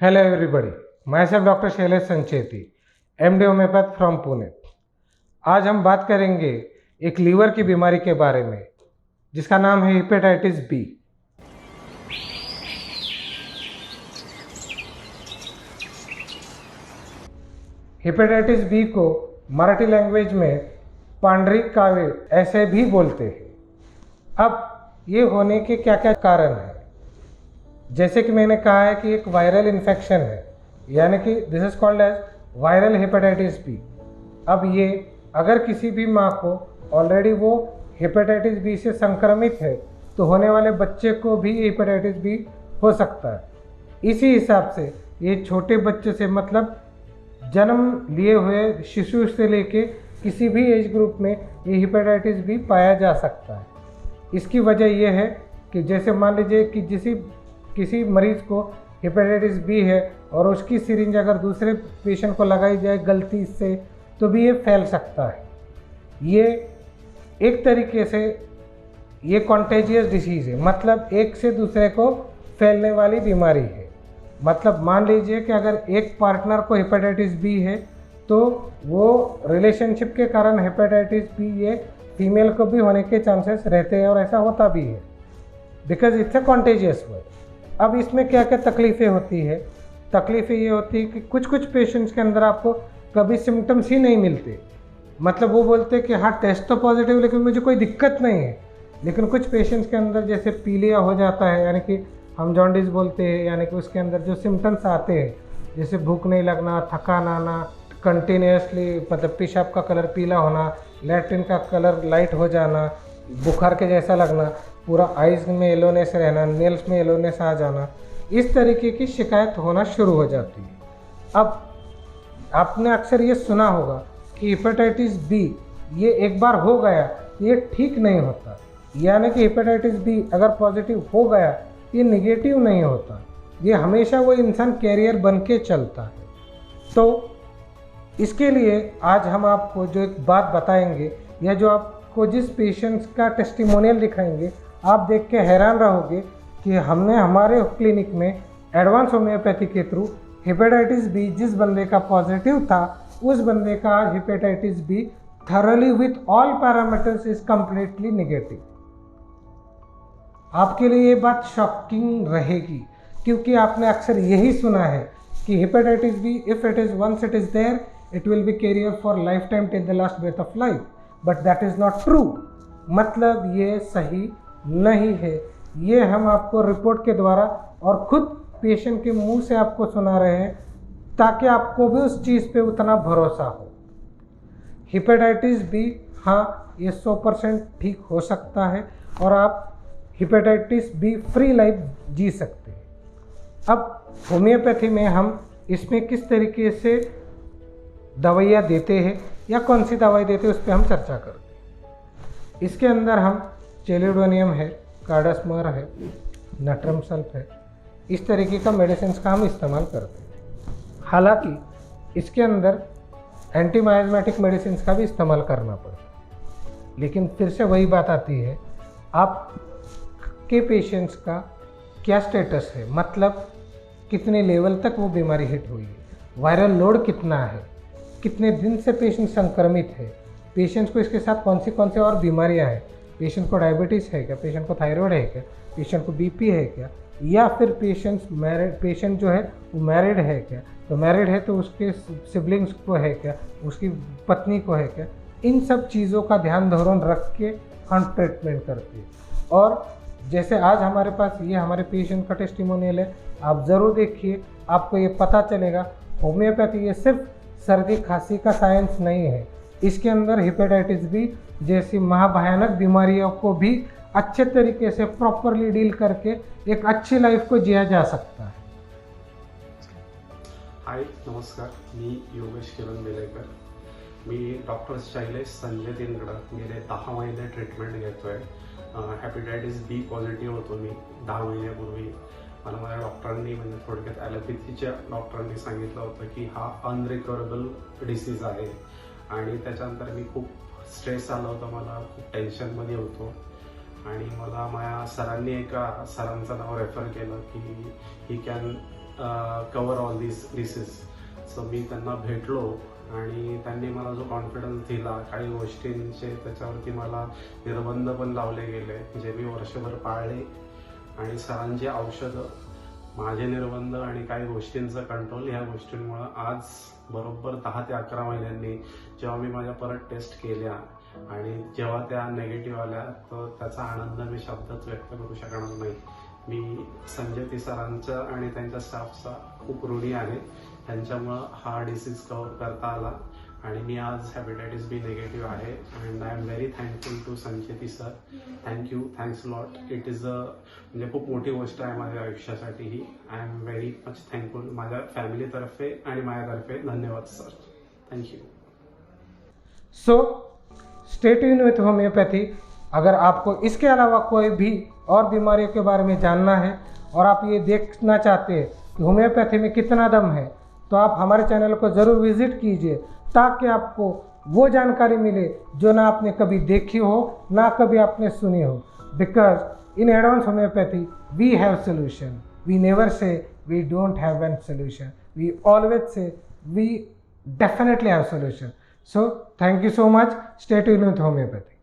Hello everybody, myself Dr. Shailesh Sancheti, MD homeopath from Pune. आज हम बात करेंगे एक लीवर की बीमारी के बारे में जिसका नाम है हेपेटाइटिस बी। हेपेटाइटिस बी को मराठी लैंग्वेज में पांढरी कावीळ ऐसे भी बोलते हैं। अब ये होने के क्या क्या कारण हैं? जैसे कि मैंने कहा है कि एक वायरल इन्फेक्शन है, यानी कि this is called as viral hepatitis B. अब ये अगर किसी भी माँ को ऑलरेडी वो हेपेटाइटिस बी से संक्रमित है तो होने वाले बच्चे को भी हेपेटाइटिस बी हो सकता है। इसी हिसाब से ये छोटे बच्चे से मतलब जन्म लिए हुए शिशु से लेके किसी भी एज ग्रुप में ये हेपेटाइटिस बी पाया जा सकता है। इसकी वजह यह है कि जैसे मान लीजिए कि किसी मरीज़ को हेपेटाइटिस बी है और उसकी सिरिंज अगर दूसरे पेशेंट को लगाई जाए गलती से तो भी ये फैल सकता है। ये एक तरीके से ये कॉन्टेजियस डिसीज़ है, मतलब एक से दूसरे को फैलने वाली बीमारी है। मतलब मान लीजिए कि अगर एक पार्टनर को हेपेटाइटिस बी है तो वो रिलेशनशिप के कारण हेपेटाइटिस बी ये फीमेल को भी होने के चांसेस रहते हैं और ऐसा होता भी है, because it's a contagious word. अब इसमें क्या क्या तकलीफ़ें होती है? तकलीफ़ें ये होती है कि कुछ पेशेंट्स के अंदर आपको कभी सिम्टम्स ही नहीं मिलते। मतलब वो बोलते हैं कि हाँ टेस्ट तो पॉजिटिव लेकिन मुझे कोई दिक्कत नहीं है, लेकिन कुछ पेशेंट्स के अंदर जैसे पीलिया हो जाता है, यानी कि हम जॉन्डिस बोलते हैं, यानी कि उसके अंदर जो सिम्टम्स आते हैं जैसे भूख नहीं लगना, थकान आना, कंटिन्यूसली मतलब पेशाब का कलर पीला होना, लैट्रिन का कलर लाइट हो जाना, बुखार के जैसा लगना, पूरा आइज़ में येलोनेस रहना, नेल्स में येलोनेस आ जाना, इस तरीके की शिकायत होना शुरू हो जाती है। अब आपने अक्सर ये सुना होगा कि हेपेटाइटिस बी ये एक बार हो गया ये ठीक नहीं होता, यानी कि हेपेटाइटिस बी अगर पॉजिटिव हो गया ये नेगेटिव नहीं होता, ये हमेशा वो इंसान कैरियर बन के चलता है। तो इसके लिए आज हम आपको जो एक बात बताएंगे या जो आपको जिस पेशेंट्स का टेस्टिमोनियल दिखाएंगे आप देख के हैरान रहोगे कि हमने हमारे क्लिनिक में एडवांस होम्योपैथी के थ्रू हेपेटाइटिस बी जिस बंदे का पॉजिटिव था उस बंदे का आज hepatitis B thoroughly with all parameters is completely negative. आपके लिए ये बात शॉकिंग रहेगी क्योंकि आपने अक्सर यही सुना है कि hepatitis B if it is once it is there it will be carrier for life time till the last breath of life, but that is not true. मतलब ये सही नहीं है। ये हम आपको रिपोर्ट के द्वारा और खुद पेशेंट के मुंह से आपको सुना रहे हैं ताकि आपको भी उस चीज़ पे उतना भरोसा हो। हेपेटाइटिस बी हाँ ये 100% ठीक हो सकता है और आप हेपेटाइटिस बी फ्री लाइफ जी सकते हैं। अब होम्योपैथी में हम इसमें किस तरीके से दवाइयाँ देते हैं या कौन सी दवाई देते हैं उस पर हम चर्चा करते हैं। इसके अंदर हम चेलिडोनियम है, कार्डास्मर है, नट्रम सल्फ है, इस तरीके का मेडिसिन का हम इस्तेमाल करते हैं। हालांकि इसके अंदर एंटीमायज़मेटिक मेडिसिन का भी इस्तेमाल करना पड़ता है, लेकिन फिर से वही बात आती है आपके पेशेंट्स का क्या स्टेटस है, मतलब कितने लेवल तक वो बीमारी हिट हुई है, वायरल लोड कितना है, कितने दिन से पेशेंट संक्रमित है, पेशेंट्स को इसके साथ कौन सी और बीमारियां हैं, पेशेंट को डायबिटीज़ है क्या, पेशेंट को थायराइड है क्या, पेशेंट को बीपी है क्या, या फिर पेशेंट जो है वो मैरिड है क्या, तो मैरिड है तो उसके सिबलिंग्स को है क्या, उसकी पत्नी को है क्या, इन सब चीज़ों का ध्यान धोरण रख के हम ट्रीटमेंट करते हैं। और जैसे आज हमारे पास ये हमारे पेशेंट का टेस्टिमोनियल है, आप ज़रूर देखिए, आपको ये पता चलेगा होम्योपैथी ये सिर्फ सर्दी खांसी का साइंस नहीं है, इसके अंदर हेपेटाइटिस बी जैसी महाभयानक बीमारियों को भी अच्छे तरीके से प्रॉपरली डील करके एक अच्छी लाइफ को जिया जा सकता है। हाय नमस्कार, मी योगेश किरण बेलेकर, मी डॉक्टर शैलेश संजय तिनगड गेले 10 महिने ट्रीटमेंट घेतो आहे। हेपेटाइटिस बी पॉझिटिव्ह होतो मी 10 महिन्यापूर्वी। मला माझ्या डॉक्टरांनी म्हणजे थोडक्यात ॲलोपॅथीच्या डॉक्टरांनी सांगितलं होतं की हा अनरिकव्हरेबल डिसीज आहे आणि त्याच्यानंतर मी खूप स्ट्रेस आला होता, मला खूप टेन्शनमध्ये होतो आणि मला माझ्या सरांनी एका सरांचं नाव रेफर केलं की he can cover all this disease. So मी त्यांना भेटलो आणि त्यांनी मला जो कॉन्फिडन्स दिला, काही गोष्टींचे त्याच्यावरती मला निर्बंध पण लावले गेले जे मी वर्षभर पाळले. आणि सरांची औषधं, माझे निर्बंध आणि काही गोष्टींचं कंट्रोल, ह्या गोष्टींमुळं आज बरोबर 10 ते 11 महिन्यांनी जेव्हा मी माझ्या परत टेस्ट केल्या आणि जेव्हा त्या नेगेटिव्ह आल्या, तर त्याचा आनंद मी शब्दात व्यक्त करू शकणार नाही. मी संजय सरांचा आणि त्यांच्या स्टाफचा खूप ऋणी आहे. त्यांच्यामुळं हा डिसीज कव्हर करता आला आणि मी आज हेपेटायटिस बी निगेटिव्ह आहे. And I am very thankful to Sanjay sir. Thank you, thanks lot. It is म्हणजे खूप मोठी गोष्ट आहे माझ्या आयुष्यासाठी ही. I am very much thankful. माझ्या फॅमिलीतर्फे आणि माझ्यातर्फे धन्यवाद sir. Thank you. So stay tune with homeopathy. अगर आपको इसके अलावा कोई भी और बीमारियों के बारे में जानना है और आप ये देखना चाहते हैं कि होम्योपैथी में कितना दम है, तो आप हमारे चैनल को ज़रूर विज़िट कीजिए ताकि आपको वो जानकारी मिले जो ना आपने कभी देखी हो, ना कभी आपने सुनी हो. Because in advance homeopathy we have solution. We never say we don't have an solution. We always say we definitely have solution. So thank you so much. Stay tuned with homeopathy.